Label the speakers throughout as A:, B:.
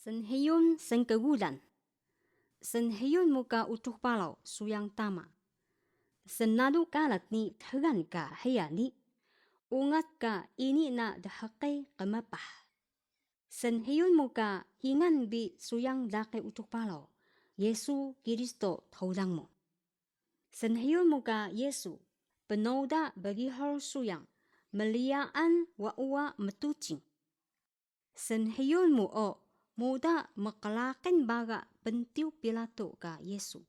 A: Senhiyun sengkegulan. Senhiyun muka utuh palau suyang tama. Senadu kalat ni thagan ka hayani. Ungat ka ini na dahakay kamapah. Senhiyun muka hingan bi suyang dake utuh palau. Yesu Kiristo taudang mo. Senhiyun muka Yesu penoda bagi hal suyang. Meliaan wa uwa metucing. Senhiyun mo o muda makalakin baga pentiu Pilato ka Yesu.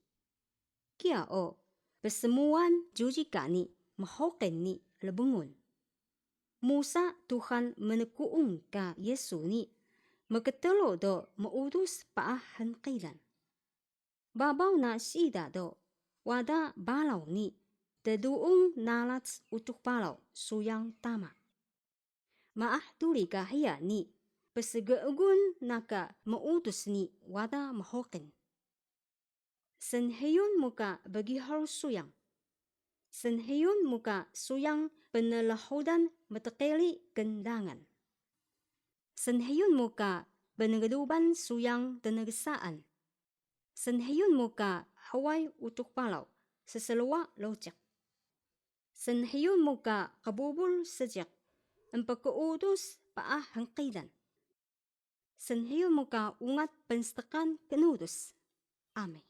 A: Kia o, pesemuan juji ka ni mahoken ni lebungun. Musa Tuhan menekuung ka Yesu ni maketelo do maudus paahan kailan. Babaw na sida do wada balaw ni teduung nalats utuh palaw suyang tama. Maah duli ka hiya ni pesegeegun naka mautus ni wada mahoken. Senhiyun muka bagi hal suyang. Senhiyun muka suyang penelahodan metekeli gendangan. Senhiyun muka benegeduban suyang tenegesaan. Senhiyun muka hawai utuh palau seselua locak. Senhiyun muka kabubul sejak empekeutus paah hangkidan. Senhiyun muka ungat penstekan kenudus. Amin.